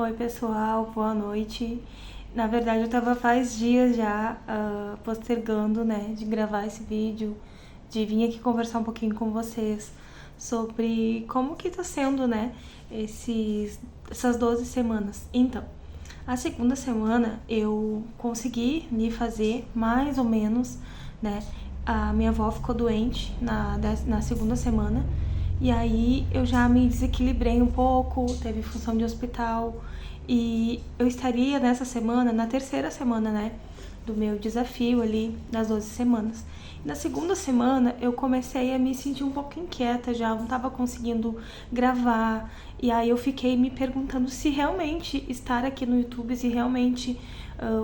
Oi pessoal, boa noite. Na verdade eu tava faz dias já postergando, né, de gravar esse vídeo, de vir aqui conversar um pouquinho com vocês sobre como que tá sendo, né, essas 12 semanas. Então, a segunda semana eu consegui me fazer mais ou menos, né, a minha avó ficou doente na segunda semana. E aí eu já me desequilibrei um pouco, teve função de hospital. E eu estaria nessa semana, na terceira semana, né, do meu desafio ali, das 12 semanas. E na segunda semana eu comecei a me sentir um pouco inquieta já, não estava conseguindo gravar. E aí eu fiquei me perguntando se realmente estar aqui no YouTube, se realmente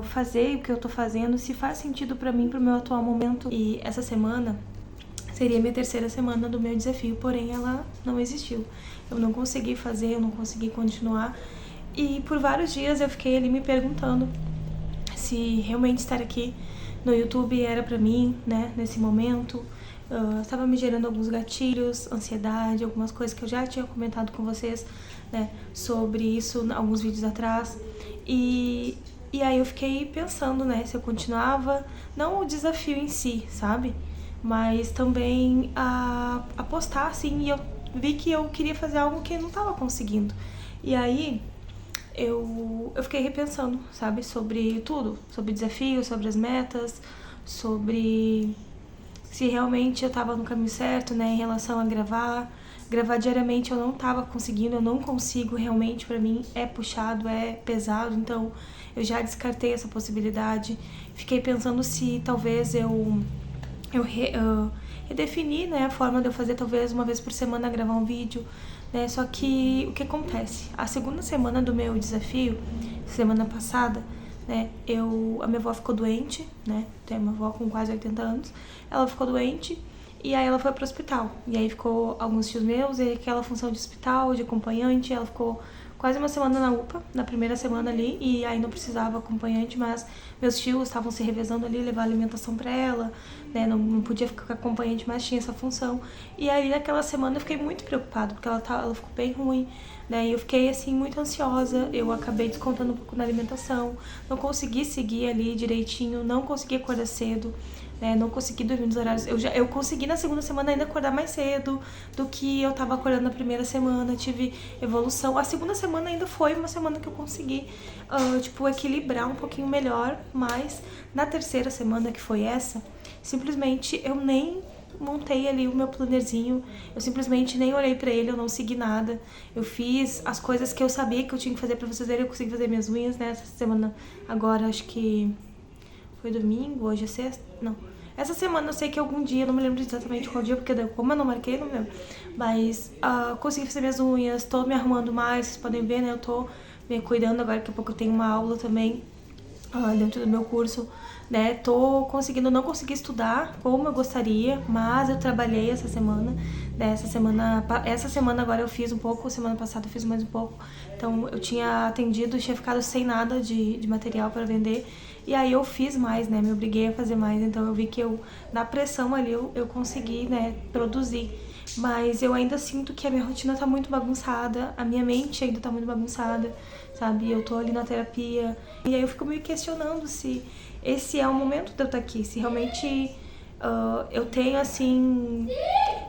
fazer o que eu tô fazendo, se faz sentido pra mim, pro meu atual momento. E essa semana seria minha terceira semana do meu desafio, porém ela não existiu. Eu não consegui fazer, eu não consegui continuar. E por vários dias eu fiquei ali me perguntando se realmente estar aqui no YouTube era pra mim, né, nesse momento. Estava me gerando alguns gatilhos, ansiedade, algumas coisas que eu já tinha comentado com vocês, né, sobre isso em alguns vídeos atrás. E aí eu fiquei pensando, né, se eu continuava, não o desafio em si, sabe? Mas também a postar, assim, e eu vi que eu queria fazer algo que eu não tava conseguindo. E aí eu fiquei repensando, sabe, sobre tudo, sobre desafios, sobre as metas, sobre se realmente eu tava no caminho certo, né, em relação a gravar. Gravar diariamente eu não tava conseguindo, eu não consigo realmente, pra mim é puxado, é pesado, então eu já descartei essa possibilidade. Fiquei pensando se talvez eu redefini, né, a forma de eu fazer talvez uma vez por semana gravar um vídeo, né, só que o que acontece? A segunda semana do meu desafio, semana passada, né, a minha avó ficou doente, né, tenho uma avó com quase 80 anos, ela ficou doente e aí ela foi pro hospital, e aí ficou alguns tios meus, e aquela função de hospital, de acompanhante, ela ficou quase uma semana na UPA, na primeira semana ali, e aí não precisava acompanhante, mas meus tios estavam se revezando ali, levar alimentação pra ela, né, não podia ficar com acompanhante, mas tinha essa função. E aí naquela semana eu fiquei muito preocupada, porque ela ficou bem ruim, né, e eu fiquei assim muito ansiosa, eu acabei descontando um pouco na alimentação, não consegui seguir ali direitinho, não consegui acordar cedo, né, não consegui dormir nos horários. Eu consegui na segunda semana ainda acordar mais cedo do que eu tava acordando na primeira semana, tive evolução. A segunda semana ainda foi uma semana que eu consegui, equilibrar um pouquinho melhor, mas na terceira semana, que foi essa, simplesmente eu nem montei ali o meu plannerzinho, eu simplesmente nem olhei pra ele, eu não segui nada. Eu fiz as coisas que eu sabia que eu tinha que fazer pra vocês verem, eu consegui fazer minhas unhas, né, essa semana agora, acho que foi domingo, hoje é sexta? Não. Essa semana eu sei que algum dia, não me lembro exatamente qual dia, porque como eu não marquei, não me lembro. Mas consegui fazer minhas unhas, tô me arrumando mais, vocês podem ver, né? Eu tô me cuidando agora, daqui a pouco eu tenho uma aula também dentro do meu curso, né? Tô conseguindo, não consegui estudar como eu gostaria, mas eu trabalhei essa semana, né? Essa semana agora eu fiz um pouco, semana passada eu fiz mais um pouco. Então eu tinha atendido, tinha ficado sem nada de material para vender. E aí eu fiz mais, né? Me obriguei a fazer mais, então eu vi que na pressão ali, eu consegui, né, produzir. Mas eu ainda sinto que a minha rotina tá muito bagunçada, a minha mente ainda tá muito bagunçada, sabe? Eu tô ali na terapia, e aí eu fico me questionando se esse é o momento de eu estar aqui, se realmente eu tenho, assim,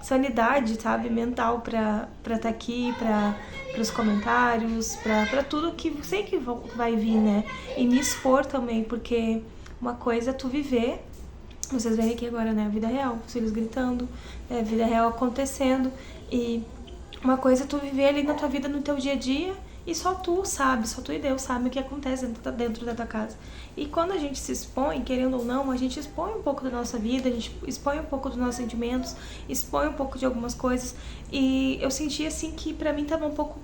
sanidade, sabe, mental pra estar aqui, pros comentários, pra tudo que sei que vai vir, né? E me expor também, porque uma coisa é tu viver, vocês verem aqui agora, né, a vida real, os filhos gritando, a vida real acontecendo, e uma coisa é tu viver ali na tua vida, no teu dia a dia, e só tu sabe, só tu e Deus sabe o que acontece dentro da tua casa. E quando a gente se expõe, querendo ou não, a gente expõe um pouco da nossa vida, a gente expõe um pouco dos nossos sentimentos, expõe um pouco de algumas coisas. E eu senti assim que pra mim tava um pouco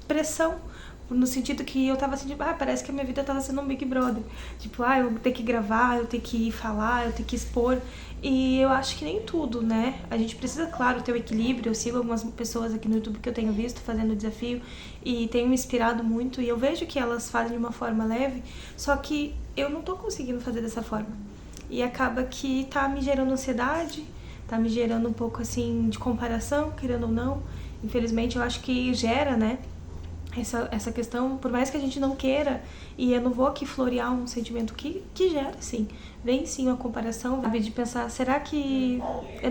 pressão, no sentido que eu tava sentindo, parece que a minha vida tava sendo um Big Brother. Tipo, eu tenho que gravar, eu tenho que falar, eu tenho que expor. E eu acho que nem tudo, né? A gente precisa, claro, ter o equilíbrio. Eu sigo algumas pessoas aqui no YouTube que eu tenho visto fazendo o desafio e tenho me inspirado muito. E eu vejo que elas fazem de uma forma leve, só que eu não tô conseguindo fazer dessa forma. E acaba que tá me gerando ansiedade, tá me gerando um pouco, assim, de comparação, querendo ou não. Infelizmente, eu acho que gera, né? essa questão, por mais que a gente não queira, e eu não vou aqui florear um sentimento que gera, sim, vem sim uma comparação, sabe, de pensar, será que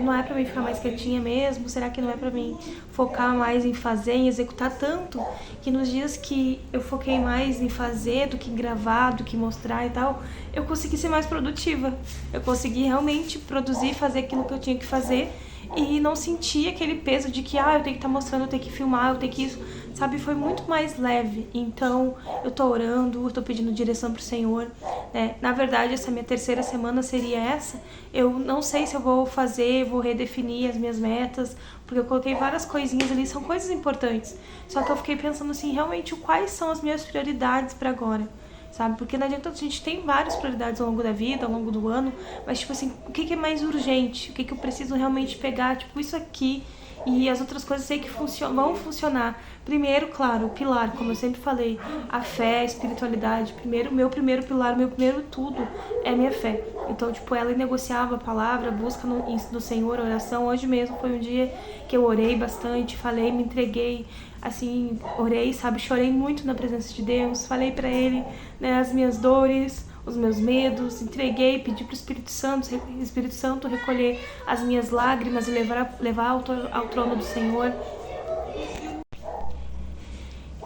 não é pra mim ficar mais quietinha mesmo? Será que não é pra mim focar mais em fazer, em executar tanto, que nos dias que eu foquei mais em fazer do que gravar, do que mostrar e tal, eu consegui ser mais produtiva, eu consegui realmente produzir, fazer aquilo que eu tinha que fazer, e não senti aquele peso de que, eu tenho que estar mostrando, eu tenho que filmar, eu tenho que isso, sabe? Foi muito mais leve. Então, eu tô orando, eu tô pedindo direção pro Senhor, né? Na verdade, essa minha terceira semana seria essa. Eu não sei se eu vou fazer, vou redefinir as minhas metas, porque eu coloquei várias coisinhas ali, são coisas importantes. Só que eu fiquei pensando assim, realmente, quais são as minhas prioridades pra agora? Sabe? Porque não adianta, a gente tem várias prioridades ao longo da vida, ao longo do ano, mas tipo assim, o que é mais urgente? O que eu preciso realmente pegar? Tipo, isso aqui e as outras coisas eu sei que vão funcionar. Primeiro, claro, o pilar, como eu sempre falei, a fé, a espiritualidade. Primeiro, meu primeiro pilar, meu primeiro tudo é a minha fé. Então, tipo, ela negociava a palavra, a busca no Senhor, a oração. Hoje mesmo foi um dia que eu orei bastante, falei, me entreguei, assim, orei, sabe, chorei muito na presença de Deus, falei pra Ele, né, as minhas dores, os meus medos, entreguei, pedi pro Espírito Santo recolher as minhas lágrimas e levar ao trono do Senhor.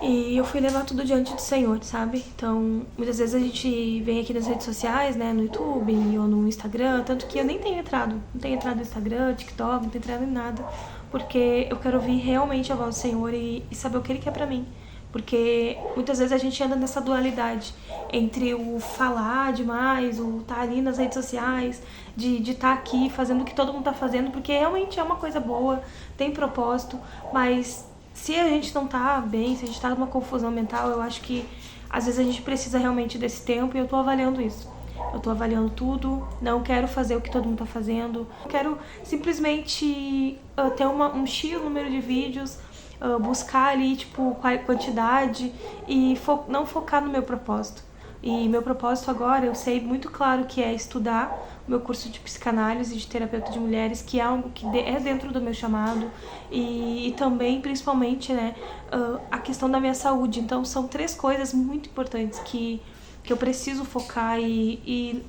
E eu fui levar tudo diante do Senhor, sabe? Então, muitas vezes a gente vem aqui nas redes sociais, né, no YouTube ou no Instagram, tanto que eu nem tenho entrado, não tenho entrado no Instagram, TikTok, não tenho entrado em nada, porque eu quero ouvir realmente a voz do Senhor e saber o que Ele quer pra mim. Porque muitas vezes a gente anda nessa dualidade entre o falar demais, o estar ali nas redes sociais, de estar aqui fazendo o que todo mundo tá fazendo, porque realmente é uma coisa boa, tem propósito, mas se a gente não tá bem, se a gente tá numa confusão mental, eu acho que às vezes a gente precisa realmente desse tempo e eu tô avaliando isso. Eu tô avaliando tudo, não quero fazer o que todo mundo tá fazendo, eu quero simplesmente ter um X número de vídeos, buscar ali, tipo, quantidade e não focar no meu propósito. E meu propósito agora, eu sei muito claro que é estudar o meu curso de psicanálise e de terapeuta de mulheres, que é algo que é dentro do meu chamado, e também, principalmente, né, a questão da minha saúde. Então, são 3 coisas muito importantes que eu preciso focar e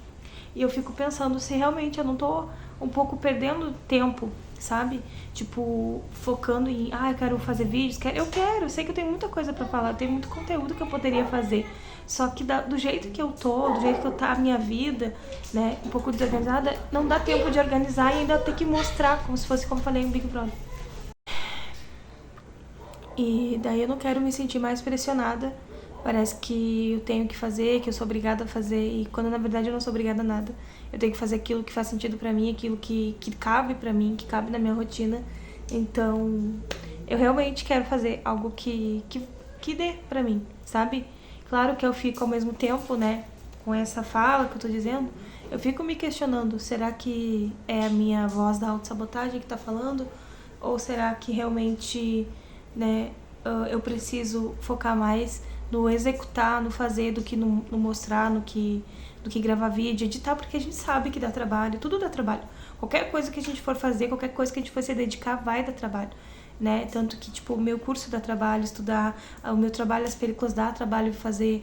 eu fico pensando se realmente eu não tô um pouco perdendo tempo, sabe? Tipo, focando em, eu quero fazer vídeos, eu sei que eu tenho muita coisa pra falar, eu tenho muito conteúdo que eu poderia fazer. Só que do jeito que eu tô, do jeito que eu tá a minha vida, né, um pouco desorganizada, não dá tempo de organizar e ainda ter que mostrar, como se fosse, como eu falei, um Big Brother. E daí eu não quero me sentir mais pressionada. Parece que eu tenho que fazer, que eu sou obrigada a fazer, e quando na verdade eu não sou obrigada a nada. Eu tenho que fazer aquilo que faz sentido pra mim, aquilo que cabe pra mim, que cabe na minha rotina. Então, eu realmente quero fazer algo que dê pra mim, sabe? Claro que eu fico ao mesmo tempo, né, com essa fala que eu tô dizendo, eu fico me questionando, será que é a minha voz da autossabotagem que tá falando? Ou será que realmente, né, eu preciso focar mais no executar, no fazer, do que no mostrar, do que gravar vídeo, editar, porque a gente sabe que dá trabalho, tudo dá trabalho. Qualquer coisa que a gente for fazer, qualquer coisa que a gente for se dedicar, vai dar trabalho, né? Tanto que, tipo, o meu curso dá trabalho, estudar, o meu trabalho, as películas dá trabalho fazer,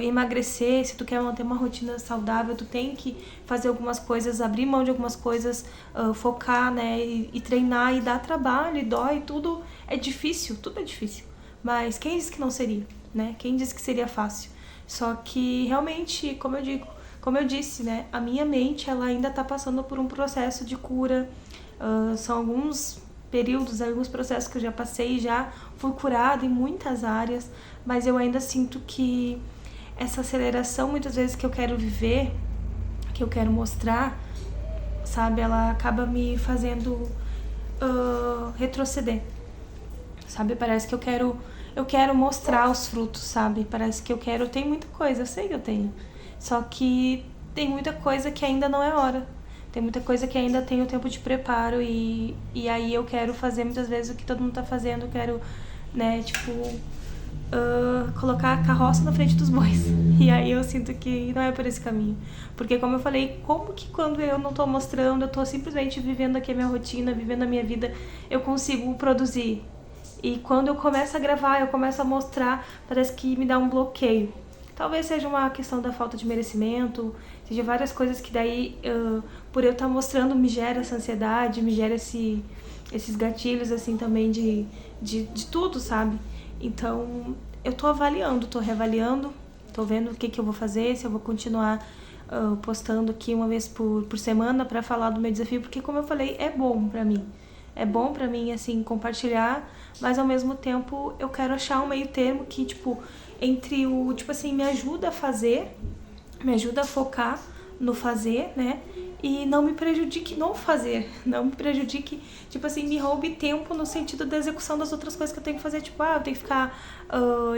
emagrecer, se tu quer manter uma rotina saudável, tu tem que fazer algumas coisas, abrir mão de algumas coisas, focar, né? E treinar, e dar trabalho, e dói, tudo é difícil, tudo é difícil. Mas quem disse que não seria, né? Quem disse que seria fácil? Só que realmente, como eu disse, né? A minha mente, ela ainda tá passando por um processo de cura. São alguns períodos, alguns processos que eu já passei, já fui curada em muitas áreas, mas eu ainda sinto que essa aceleração, muitas vezes, que eu quero viver, que eu quero mostrar, sabe? Ela acaba me fazendo retroceder, sabe? Parece que eu quero mostrar os frutos, sabe? Parece que eu tenho muita coisa, eu sei que eu tenho. Só que tem muita coisa que ainda não é hora. Tem muita coisa que ainda tem o tempo de preparo e aí eu quero fazer muitas vezes o que todo mundo tá fazendo, eu quero, né, tipo, colocar a carroça na frente dos bois. E aí eu sinto que não é por esse caminho. Porque como eu falei, como que quando eu não tô mostrando, eu tô simplesmente vivendo aqui a minha rotina, vivendo a minha vida, eu consigo produzir E quando eu começo a gravar, eu começo a mostrar, parece que me dá um bloqueio. Talvez seja uma questão da falta de merecimento, seja várias coisas que daí, por eu estar mostrando, me gera essa ansiedade, me gera esses gatilhos, assim, também de tudo, sabe? Então, eu tô avaliando, tô reavaliando, tô vendo o que eu vou fazer, se eu vou continuar postando aqui uma vez por semana pra falar do meu desafio, porque, como eu falei, é bom pra mim. É bom pra mim, assim, compartilhar, mas ao mesmo tempo eu quero achar um meio termo que, tipo, entre o, tipo assim, me ajuda a fazer, me ajuda a focar no fazer, né? E não me prejudique no fazer, não me prejudique, tipo assim, me roube tempo no sentido da execução das outras coisas que eu tenho que fazer, tipo, eu tenho que ficar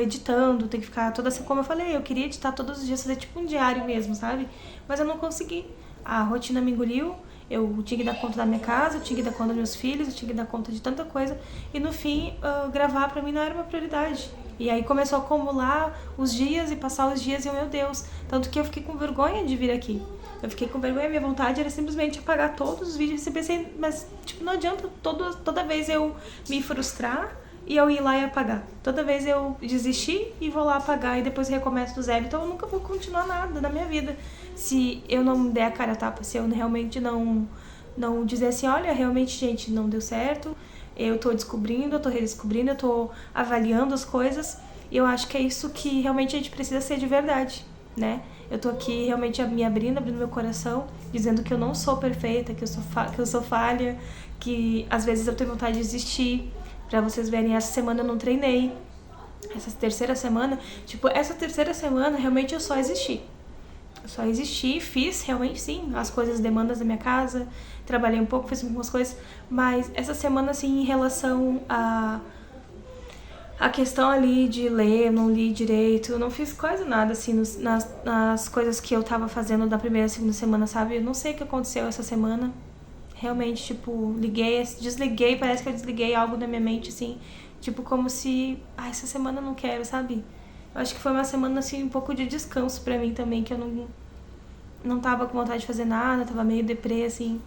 editando, tenho que ficar toda assim, como eu falei, eu queria editar todos os dias, fazer tipo um diário mesmo, sabe? Mas eu não consegui, a rotina me engoliu, eu tinha que dar conta da minha casa, eu tinha que dar conta dos meus filhos, eu tinha que dar conta de tanta coisa, e no fim, gravar pra mim não era uma prioridade. E aí começou a acumular os dias e passar os dias e meu Deus, tanto que eu fiquei com vergonha de vir aqui. Eu fiquei com vergonha, minha vontade era simplesmente apagar todos os vídeos e pensei, mas tipo, não adianta toda vez eu me frustrar e eu ir lá e apagar. Toda vez eu desistir e vou lá apagar e depois recomeço do zero. Então eu nunca vou continuar nada na minha vida se eu não der a cara a tapa, se eu realmente não dizer assim, olha, realmente, gente, não deu certo, eu tô descobrindo, eu tô redescobrindo, eu tô avaliando as coisas, e eu acho que é isso que realmente a gente precisa ser de verdade, né? Eu tô aqui realmente me abrindo meu coração, dizendo que eu não sou perfeita, que eu sou falha, que às vezes eu tenho vontade de desistir. Pra vocês verem, essa semana eu não treinei. Essa terceira semana realmente eu só existi. Eu só existi, fiz realmente sim as coisas, demandas da minha casa, trabalhei um pouco, fiz algumas coisas, mas essa semana assim, em relação a questão ali de ler, eu não li direito, eu não fiz quase nada assim nas coisas que eu tava fazendo da primeira e segunda semana, sabe? Eu não sei o que aconteceu essa semana. Realmente, tipo, desliguei, parece que eu desliguei algo na minha mente, assim, tipo, como se, essa semana eu não quero, sabe? Eu acho que foi uma semana, assim, um pouco de descanso pra mim também, que eu não tava com vontade de fazer nada, tava meio deprê, assim,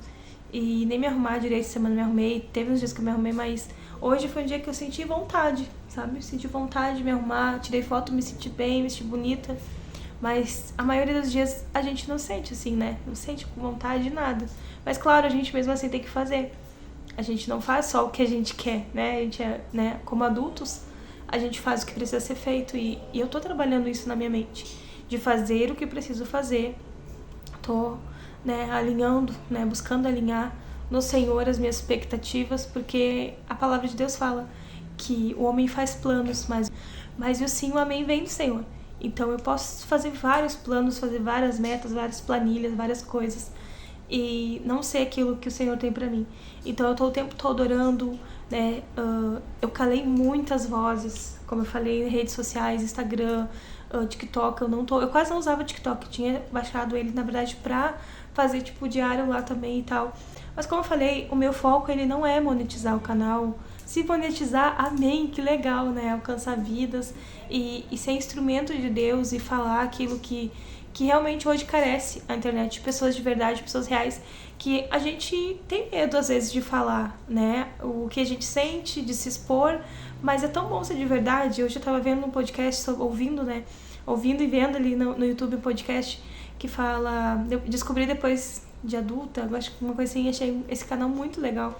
e nem me arrumar direito essa semana, me arrumei, teve uns dias que eu me arrumei, mas hoje foi um dia que eu senti vontade, sabe? Senti vontade de me arrumar, tirei foto, me senti bem, me senti bonita, mas a maioria dos dias a gente não sente assim, né? Não sente com vontade de nada. Mas claro, a gente mesmo assim tem que fazer. A gente não faz só o que a gente quer, né? A gente né, como adultos, a gente faz o que precisa ser feito e eu tô trabalhando isso na minha mente, de fazer o que preciso fazer. Tô, né, alinhando, né, buscando alinhar no Senhor as minhas expectativas, porque a palavra de Deus fala que o homem faz planos, mas o sim, o amém vem do Senhor. Então eu posso fazer vários planos, fazer várias metas, várias planilhas, várias coisas e não sei aquilo que o Senhor tem pra mim. Então eu tô o tempo todo orando, né? Eu calei muitas vozes, como eu falei, em redes sociais, Instagram, TikTok, eu quase não usava TikTok, eu tinha baixado ele, na verdade, pra fazer, tipo, diário lá também e tal. Mas como eu falei, o meu foco, ele não é monetizar o canal. Se monetizar, amém, que legal, né? Alcançar vidas e ser instrumento de Deus e falar aquilo que realmente hoje carece a internet, de pessoas de verdade, pessoas reais, que a gente tem medo às vezes de falar, né? O que a gente sente, de se expor, mas é tão bom ser de verdade. Hoje eu tava vendo um podcast, ouvindo, né? Ouvindo e vendo ali no YouTube um podcast que fala... Eu descobri depois de adulta, eu acho que uma coisa assim, achei esse canal muito legal.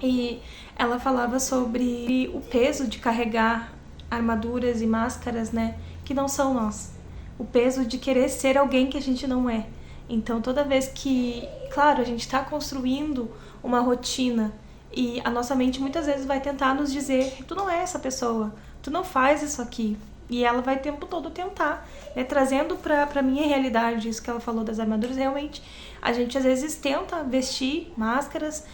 E ela falava sobre o peso de carregar armaduras e máscaras, né? Que não são nós. O peso de querer ser alguém que a gente não é. Então, toda vez que, claro, a gente está construindo uma rotina e a nossa mente muitas vezes vai tentar nos dizer: tu não é essa pessoa, tu não faz isso aqui. E ela vai o tempo todo tentar, né? Trazendo pra minha realidade isso que ela falou das armaduras. Realmente, a gente às vezes tenta vestir máscaras,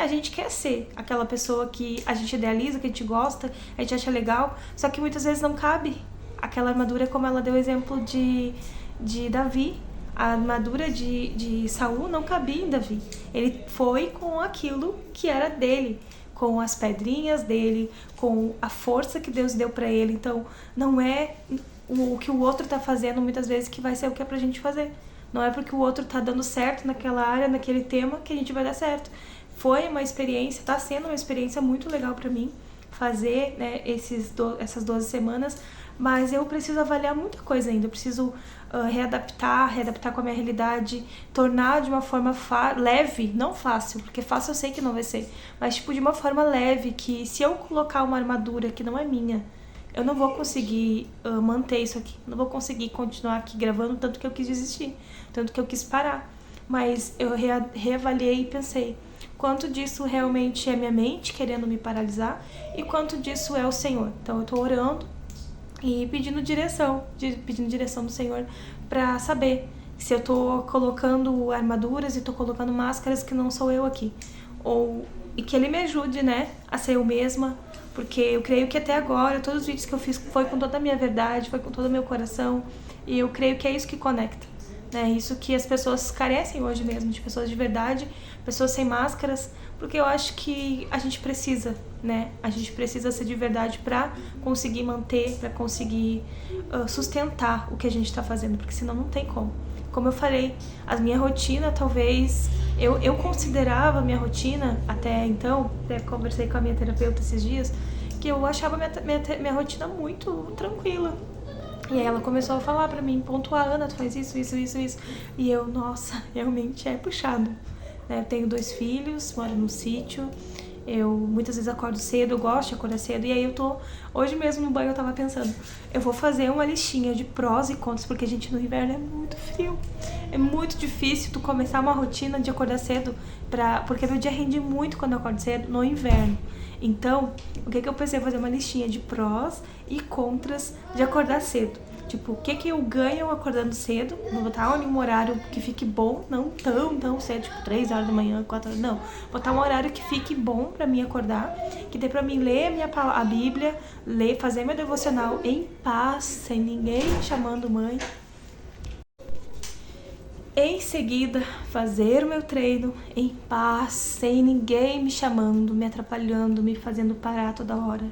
a gente quer ser aquela pessoa que a gente idealiza, que a gente gosta, a gente acha legal, só que muitas vezes não cabe aquela armadura, como ela deu o exemplo de Davi. A armadura de Saul não cabia em Davi. Ele foi com aquilo que era dele, com as pedrinhas dele, com a força que Deus deu pra ele. Então, não é o que o outro tá fazendo muitas vezes que vai ser o que é pra gente fazer. Não é porque o outro tá dando certo naquela área, naquele tema, que a gente vai dar certo. Foi uma experiência, tá sendo uma experiência muito legal pra mim, fazer, né, essas 12 semanas, mas eu preciso avaliar muita coisa ainda, eu preciso readaptar com a minha realidade, tornar de uma forma leve, não fácil, porque fácil eu sei que não vai ser, mas tipo de uma forma leve, que se eu colocar uma armadura que não é minha, eu não vou conseguir manter isso aqui, não vou conseguir continuar aqui gravando, tanto que eu quis desistir, tanto que eu quis parar, mas eu reavaliei e pensei, quanto disso realmente é minha mente querendo me paralisar e quanto disso é o Senhor. Então eu tô orando e pedindo direção do Senhor para saber se eu tô colocando armaduras e tô colocando máscaras que não sou eu aqui, e que Ele me ajude, né, a ser eu mesma, porque eu creio que até agora todos os vídeos que eu fiz foi com toda a minha verdade, foi com todo o meu coração, e eu creio que é isso que conecta, né, isso que as pessoas carecem hoje mesmo, de pessoas de verdade, pessoas sem máscaras, porque eu acho que a gente precisa, né? A gente precisa ser de verdade para conseguir manter, para conseguir sustentar o que a gente tá fazendo, porque senão não tem como. Como eu falei, a minha rotina talvez... Eu considerava a minha rotina, até então, até conversei com a minha terapeuta esses dias, que eu achava minha rotina muito tranquila. E aí ela começou a falar pra mim, pontuar, Ana, tu faz isso. E eu, nossa, realmente é puxado. Eu tenho 2 filhos, moro num sítio, eu muitas vezes acordo cedo, eu gosto de acordar cedo, e aí hoje mesmo no banho eu tava pensando, eu vou fazer uma listinha de prós e contras, porque, gente, no inverno é muito frio, é muito difícil tu começar uma rotina de acordar cedo, porque meu dia rende muito quando eu acordo cedo no inverno. Então, o que eu pensei? Fazer uma listinha de prós e contras de acordar cedo. Tipo, o que eu ganho acordando cedo? Vou botar um horário que fique bom, não tão cedo, tipo 3 horas da manhã, 4 horas, não. Botar um horário que fique bom pra mim acordar, que dê pra mim ler a Bíblia, fazer meu devocional em paz, sem ninguém me chamando mãe. Em seguida, fazer o meu treino em paz, sem ninguém me chamando, me atrapalhando, me fazendo parar toda hora,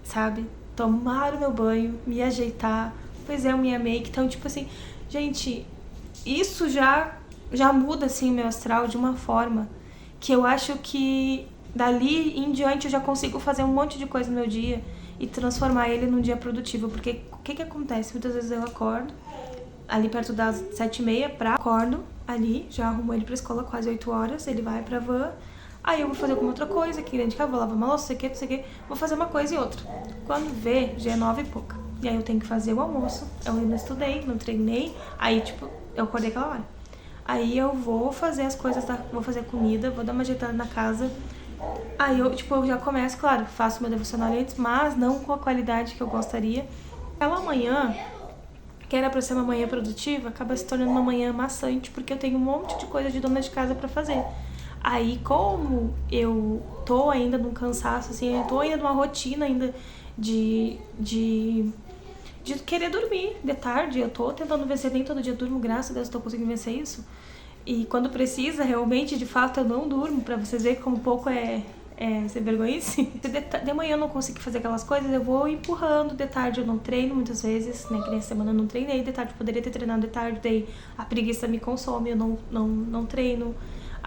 sabe? Tomar o meu banho, me ajeitar, fazer minha make. Então, tipo assim, gente, isso já muda, assim, o meu astral de uma forma que eu acho que dali em diante eu já consigo fazer um monte de coisa no meu dia e transformar ele num dia produtivo. Porque o que acontece? Muitas vezes eu acordo ali perto das 7h30, acordo ali, já arrumo ele pra escola quase 8 horas, ele vai pra van. Aí eu vou fazer alguma outra coisa aqui dentro de casa, vou lavar uma louça, não sei o que, vou fazer uma coisa e outra. Quando vê, já é 9 e pouca. E aí eu tenho que fazer o almoço, eu não estudei, não treinei, aí tipo, eu acordei aquela hora. Aí eu vou fazer as coisas, vou fazer comida, vou dar uma ajeitada na casa. Aí eu já começo, claro, faço meu devocional antes, mas não com a qualidade que eu gostaria. Aquela manhã, que era pra ser uma manhã produtiva, acaba se tornando uma manhã maçante, porque eu tenho um monte de coisa de dona de casa pra fazer. Aí, como eu tô ainda num cansaço, assim, eu tô ainda numa rotina ainda de querer dormir de tarde, eu tô tentando vencer, nem todo dia eu durmo, graças a Deus eu tô conseguindo vencer isso. E quando precisa, realmente, de fato, eu não durmo, pra vocês verem como pouco é sem vergonhice. De manhã eu não consigo fazer aquelas coisas, eu vou empurrando, de tarde eu não treino muitas vezes, né, que nessa semana eu não treinei, de tarde eu poderia ter treinado de tarde, daí a preguiça me consome, eu não treino.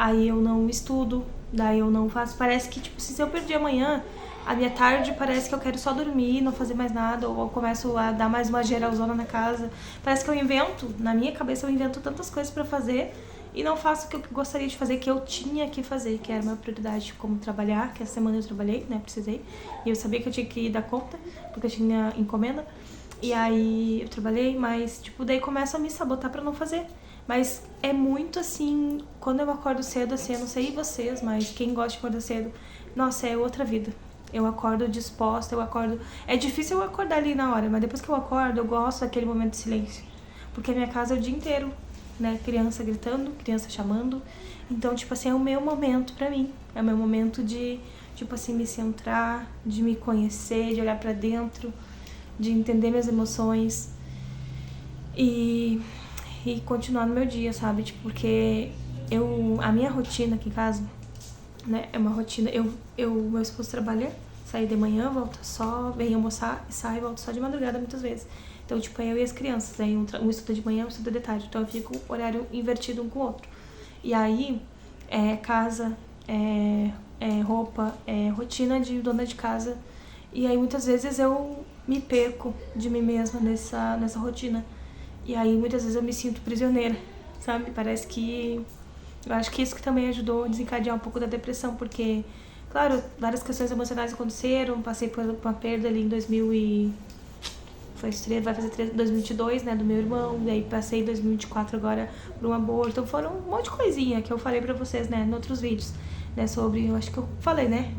Aí eu não estudo, daí eu não faço. Parece que, tipo, se eu perder amanhã, a minha tarde parece que eu quero só dormir, não fazer mais nada, ou eu começo a dar mais uma geralzona na casa. Parece que eu invento, na minha cabeça eu invento tantas coisas pra fazer e não faço o que eu gostaria de fazer, que eu tinha que fazer, que era uma prioridade, como trabalhar, que essa semana eu trabalhei, né, precisei. E eu sabia que eu tinha que dar conta, porque eu tinha encomenda. E aí eu trabalhei, mas, tipo, daí começa a me sabotar pra não fazer. Mas é muito assim, quando eu acordo cedo, assim, eu não sei vocês, mas quem gosta de acordar cedo, nossa, é outra vida. Eu acordo disposta, eu acordo... É difícil eu acordar ali na hora, mas depois que eu acordo, eu gosto daquele momento de silêncio. Porque a minha casa é o dia inteiro, né? Criança gritando, criança chamando. Então, tipo assim, é o meu momento pra mim. É o meu momento de, tipo assim, me centrar, de me conhecer, de olhar pra dentro, de entender minhas emoções. E continuar no meu dia, sabe? Tipo, porque a minha rotina aqui em casa, né, é uma rotina, meu esposo trabalha, sai de manhã, volta só, vem almoçar e sai, volta só de madrugada muitas vezes. Então, tipo, é eu e as crianças, aí um estuda de manhã, um estuda de tarde, então eu fico horário invertido um com o outro. E aí, casa, roupa, rotina de dona de casa. E aí muitas vezes eu me perco de mim mesma nessa rotina. E aí muitas vezes eu me sinto prisioneira, sabe? Parece que... Eu acho que isso que também ajudou a desencadear um pouco da depressão, porque, claro, várias questões emocionais aconteceram, passei por uma perda ali em 2022, né, do meu irmão, daí passei em 2024 agora por um aborto, então foram um monte de coisinha que eu falei pra vocês, né, em outros vídeos, né, sobre, eu acho que eu falei, né,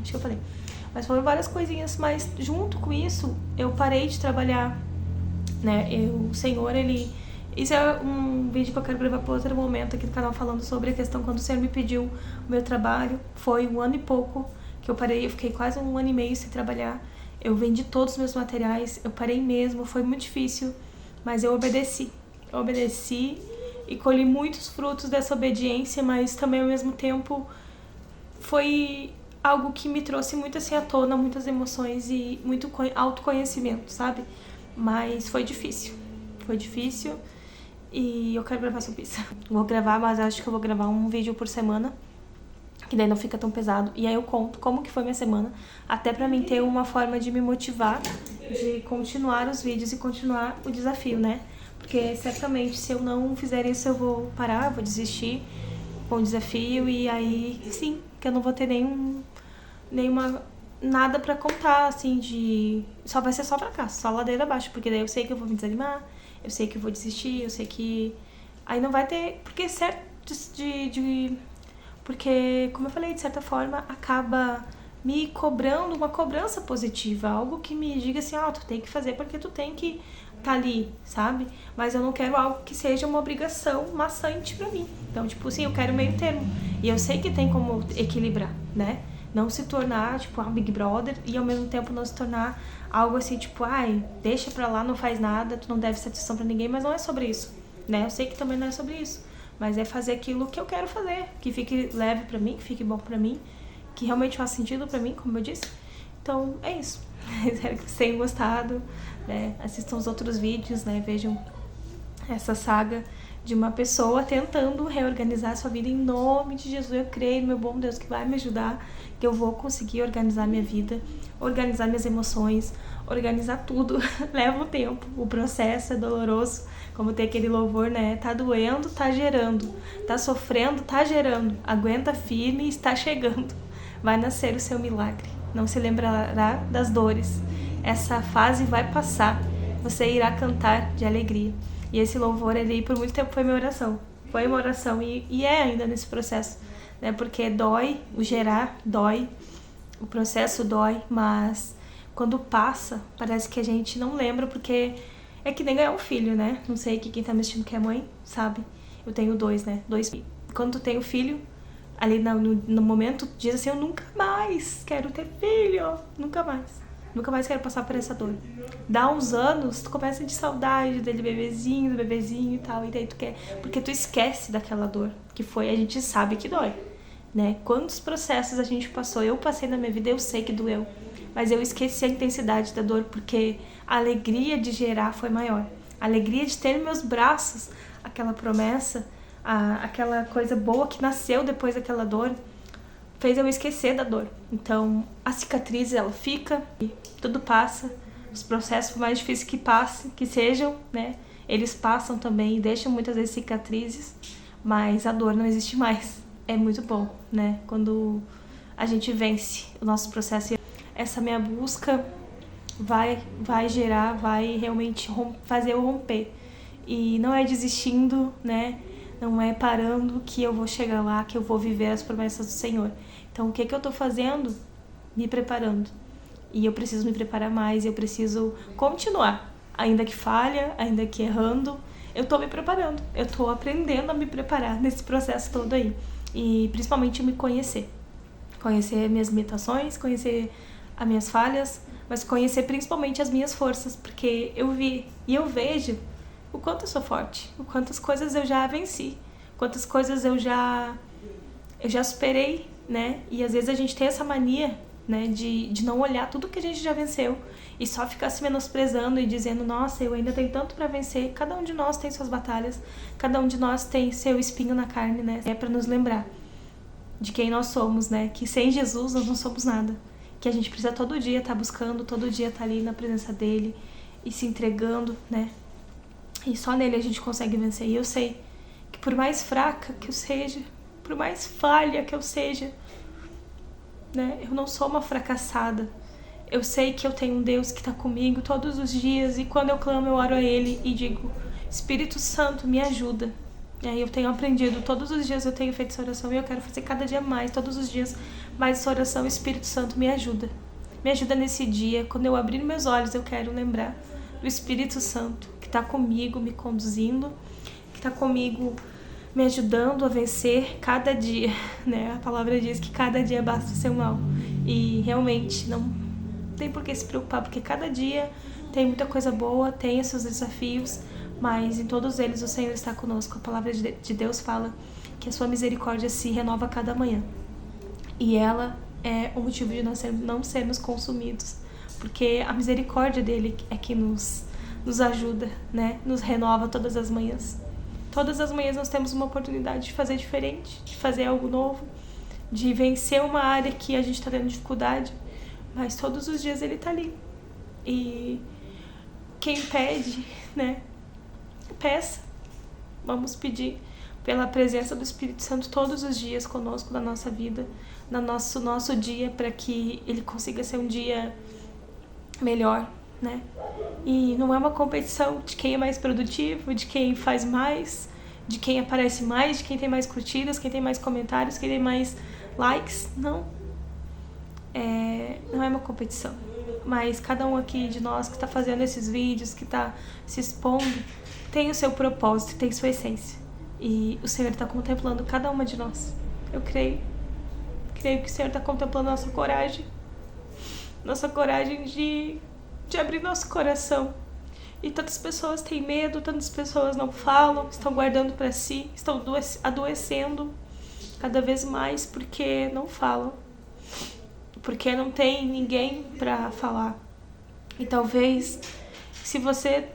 mas foram várias coisinhas, mas junto com isso, eu parei de trabalhar, né, o Senhor, isso é um vídeo que eu quero gravar para outro momento aqui do canal, falando sobre a questão quando o Senhor me pediu o meu trabalho. Foi 1 ano e pouco que eu parei, eu fiquei quase 1 ano e meio sem trabalhar. Eu vendi todos os meus materiais, eu parei mesmo, foi muito difícil, mas eu obedeci. Eu obedeci e colhi muitos frutos dessa obediência, mas também ao mesmo tempo foi algo que me trouxe muito assim à tona, muitas emoções e muito autoconhecimento, sabe? Mas foi difícil. E eu quero gravar sobre isso. Vou gravar, mas acho que eu vou gravar um vídeo por semana, que daí não fica tão pesado. E aí eu conto como que foi minha semana, até pra mim ter uma forma de me motivar, de continuar os vídeos e continuar o desafio, né? Porque certamente se eu não fizer isso eu vou parar, vou desistir com o desafio e aí sim, que eu não vou ter nada pra contar, assim, só vai ser só fracasso, só ladeira abaixo, porque daí eu sei que eu vou me desanimar, eu sei que eu vou desistir, eu sei que aí não vai ter, porque porque, como eu falei, de certa forma, acaba me cobrando uma cobrança positiva, algo que me diga assim, tu tem que fazer porque tu tem que tá ali, sabe? Mas eu não quero algo que seja uma obrigação maçante pra mim. Então, tipo assim, eu quero meio termo. E eu sei que tem como equilibrar, né? Não se tornar, tipo, um Big Brother e ao mesmo tempo não se tornar algo assim, tipo, deixa pra lá, não faz nada, tu não deve satisfação pra ninguém, mas não é sobre isso, né? Eu sei que também não é sobre isso, mas é fazer aquilo que eu quero fazer, que fique leve pra mim, que fique bom pra mim, que realmente faça sentido pra mim, como eu disse. Então, é isso. Espero que vocês tenham gostado, né? Assistam os outros vídeos, né? Vejam essa saga de uma pessoa tentando reorganizar a sua vida em nome de Jesus. Eu creio, meu bom Deus, que vai me ajudar, que eu vou conseguir organizar minha vida, organizar minhas emoções, organizar tudo. Leva um tempo, o processo é doloroso, como tem aquele louvor, né? Tá doendo, tá gerando, tá sofrendo, tá gerando, aguenta firme, está chegando. Vai nascer o seu milagre, não se lembrará das dores. Essa fase vai passar, você irá cantar de alegria. E esse louvor, ele por muito tempo foi minha oração. Foi uma oração e é ainda nesse processo, né? Porque dói, o gerar dói, o processo dói, mas quando passa, parece que a gente não lembra, porque é que nem ganhar um filho, né? Não sei que quem tá me assistindo que é mãe, sabe? Eu tenho 2, né? 2 filhos. Quando tu tem o filho, ali no momento, diz assim, eu nunca mais quero ter filho, nunca mais. Nunca mais quero passar por essa dor. Dá uns anos, tu começa a sentir saudade dele bebezinho, do bebezinho e tal, e daí tu quer, porque tu esquece daquela dor, que foi, a gente sabe que dói, né? Quantos processos a gente passou, eu passei na minha vida, eu sei que doeu, mas eu esqueci a intensidade da dor, porque a alegria de gerar foi maior. A alegria de ter em meus braços aquela promessa, aquela coisa boa que nasceu depois daquela dor, fez eu esquecer da dor. Então, a cicatriz, ela fica, e tudo passa. Os processos, por mais difíceis que passem, que sejam, né? Eles passam também e deixam muitas vezes cicatrizes, mas a dor não existe mais. É muito bom, né? Quando a gente vence o nosso processo. Essa minha busca vai gerar, vai realmente fazer eu romper. E não é desistindo, né? Não é parando que eu vou chegar lá, que eu vou viver as promessas do Senhor. Então, o que eu tô fazendo? Me preparando. E eu preciso me preparar mais, eu preciso continuar. Ainda que falha, ainda que errando, eu tô me preparando. Eu tô aprendendo a me preparar nesse processo todo aí. E principalmente me conhecer. Conhecer minhas limitações, conhecer as minhas falhas, mas conhecer principalmente as minhas forças, porque eu vi e eu vejo o quanto eu sou forte, o quantas coisas eu já venci, quantas coisas eu já superei, né? E às vezes a gente tem essa mania, né, de não olhar tudo que a gente já venceu e só ficar se menosprezando e dizendo, nossa, eu ainda tenho tanto pra vencer. Cada um de nós tem suas batalhas, cada um de nós tem seu espinho na carne, né? É pra nos lembrar de quem nós somos, né? Que sem Jesus nós não somos nada. Que a gente precisa todo dia estar buscando, todo dia estar ali na presença dele e se entregando, né? E só nele a gente consegue vencer. E eu sei que por mais fraca que eu seja, por mais falha que eu seja, né? Eu não sou uma fracassada. Eu sei que eu tenho um Deus que está comigo todos os dias e quando eu clamo eu oro a Ele e digo: Espírito Santo, me ajuda. E aí eu tenho aprendido, todos os dias eu tenho feito essa oração e eu quero fazer cada dia mais, todos os dias mais essa oração. Espírito Santo, me ajuda. Me ajuda nesse dia, quando eu abrir meus olhos eu quero lembrar do Espírito Santo que está comigo, me conduzindo, que está comigo me ajudando a vencer cada dia, né? A palavra diz que cada dia basta o seu mal. E realmente não tem por que se preocupar, porque cada dia tem muita coisa boa, tem os seus desafios, mas em todos eles o Senhor está conosco. A palavra de Deus fala que a sua misericórdia se renova a cada manhã. E ela é o motivo de nós não sermos consumidos, porque a misericórdia dele é que nos ajuda, né? Nos renova todas as manhãs. Todas as manhãs nós temos uma oportunidade de fazer diferente, de fazer algo novo, de vencer uma área que a gente está tendo dificuldade, mas todos os dias ele está ali. E quem pede, né? Peça. Vamos pedir pela presença do Espírito Santo todos os dias conosco na nossa vida, no nosso dia, para que ele consiga ser um dia melhor, né? E não é uma competição de quem é mais produtivo, de quem faz mais, de quem aparece mais, de quem tem mais curtidas, quem tem mais comentários, quem tem mais likes. Não. Não é uma competição. Mas cada um aqui de nós que está fazendo esses vídeos, que está se expondo, tem o seu propósito, tem sua essência. E o Senhor está contemplando cada uma de nós. Eu creio. Creio que o Senhor está contemplando nossa coragem. Nossa coragem de abrir nosso coração. E tantas pessoas têm medo, tantas pessoas não falam, estão guardando para si, estão adoecendo cada vez mais porque não falam. Porque não tem ninguém para falar. E talvez, se você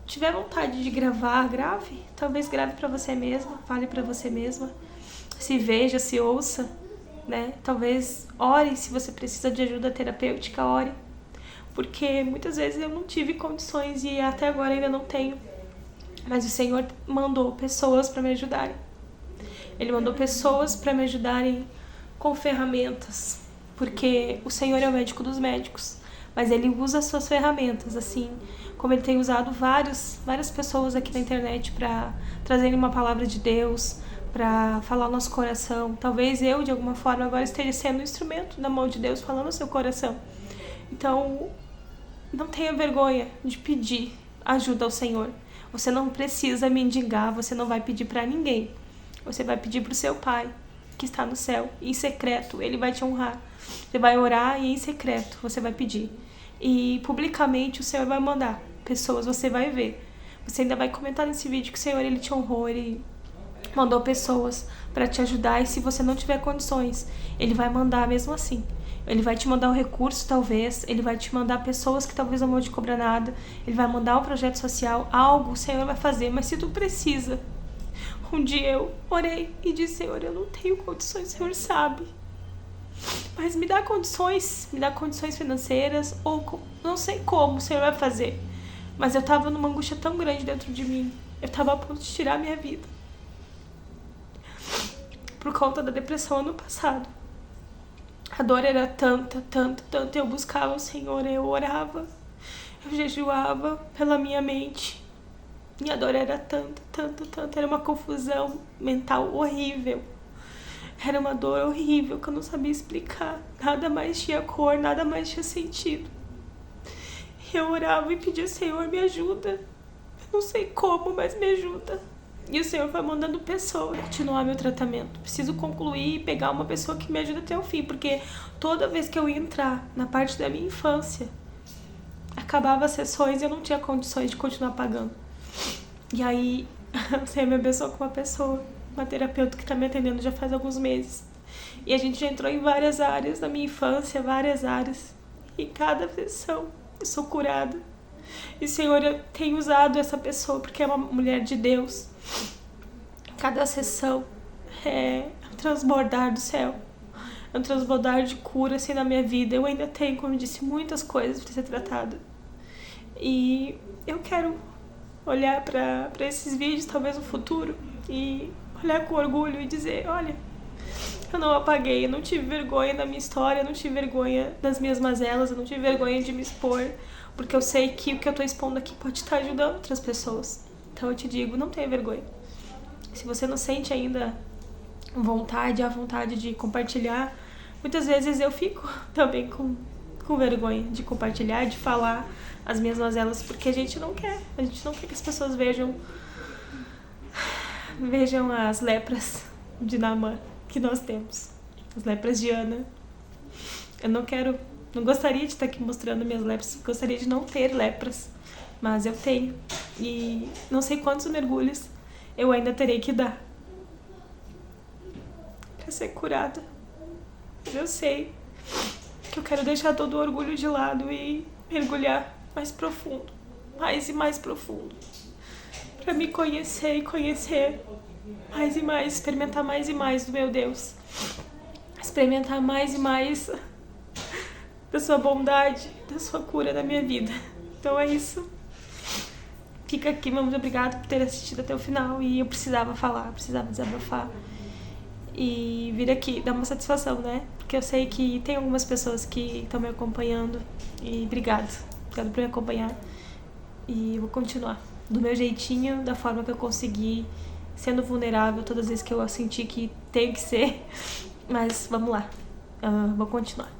tiver vontade de gravar, grave. Talvez grave para você mesma, fale para você mesma. Se veja, se ouça, né? Talvez ore, se você precisa de ajuda terapêutica, ore. Porque muitas vezes eu não tive condições e até agora ainda não tenho. Mas o Senhor mandou pessoas para me ajudarem. Ele mandou pessoas para me ajudarem com ferramentas. Porque o Senhor é o médico dos médicos. Mas Ele usa as suas ferramentas, assim como Ele tem usado várias pessoas aqui na internet para trazerem uma palavra de Deus, para falar o nosso coração. Talvez eu, de alguma forma, agora esteja sendo um instrumento na mão de Deus, falando o seu coração. Então, não tenha vergonha de pedir ajuda ao Senhor. Você não precisa mendigar, você não vai pedir para ninguém. Você vai pedir para o seu Pai, que está no céu, em secreto, Ele vai te honrar. Você vai orar e em secreto você vai pedir. E publicamente o Senhor vai mandar pessoas, você vai ver. Você ainda vai comentar nesse vídeo que o Senhor, Ele te honrou, Ele mandou pessoas para te ajudar. E se você não tiver condições, Ele vai mandar mesmo assim. Ele vai te mandar um recurso, talvez. Ele vai te mandar pessoas que talvez não vão te cobrar nada. Ele vai mandar um projeto social, algo o Senhor vai fazer. Mas se tu precisa, um dia eu orei e disse: Senhor, eu não tenho condições, o Senhor sabe. Mas me dá condições financeiras, ou não sei como o Senhor vai fazer. Mas eu tava numa angústia tão grande dentro de mim. Eu tava a ponto de tirar a minha vida. Por conta da depressão ano passado. A dor era tanta. Eu buscava o Senhor, eu orava, eu jejuava pela minha mente. E a dor era tanta. Era uma confusão mental horrível. Era uma dor horrível que eu não sabia explicar. Nada mais tinha cor, nada mais tinha sentido. E eu orava e pedia: Senhor, me ajuda. Eu não sei como, mas me ajuda. E o Senhor foi mandando pessoas continuar meu tratamento. Preciso concluir e pegar uma pessoa que me ajude até o fim, porque toda vez que eu ia entrar na parte da minha infância, acabava as sessões e eu não tinha condições de continuar pagando. E aí, o Senhor me abençoou com uma terapeuta que está me atendendo já faz alguns meses. E a gente já entrou em várias áreas da minha infância, várias áreas. E em cada sessão eu sou curada. E, Senhor, eu tenho usado essa pessoa porque é uma mulher de Deus. Cada sessão é transbordar do céu. É um transbordar de cura, assim, na minha vida. Eu ainda tenho, como eu disse, muitas coisas para ser tratada. E eu quero olhar para esses vídeos, talvez no futuro, e olhar com orgulho e dizer, olha, eu não apaguei, eu não tive vergonha da minha história, eu não tive vergonha das minhas mazelas, eu não tive vergonha de me expor, porque eu sei que o que eu tô expondo aqui pode estar ajudando outras pessoas. Então eu te digo, não tenha vergonha. Se você não sente ainda a vontade de compartilhar, muitas vezes eu fico também com vergonha de compartilhar, de falar as minhas mazelas, porque a gente não quer que as pessoas vejam as lepras de Naamã que nós temos, as lepras de Ana. Eu não gostaria de estar aqui mostrando minhas lepras, gostaria de não ter lepras, mas eu tenho, e não sei quantos mergulhos eu ainda terei que dar para ser curada. Mas eu sei que eu quero deixar todo o orgulho de lado e mergulhar mais profundo, mais e mais profundo, para me conhecer e conhecer mais e mais, experimentar mais e mais do meu Deus, experimentar mais e mais da sua bondade, da sua cura na minha vida. Então é isso. Fica aqui, muito obrigada por ter assistido até o final. E eu precisava falar, precisava desabafar e vir aqui dar uma satisfação, né? Porque eu sei que tem algumas pessoas que estão me acompanhando. E obrigado por me acompanhar. E vou continuar do meu jeitinho, da forma que eu consegui, sendo vulnerável todas as vezes que eu senti que tenho que ser. Mas vamos lá, vou continuar.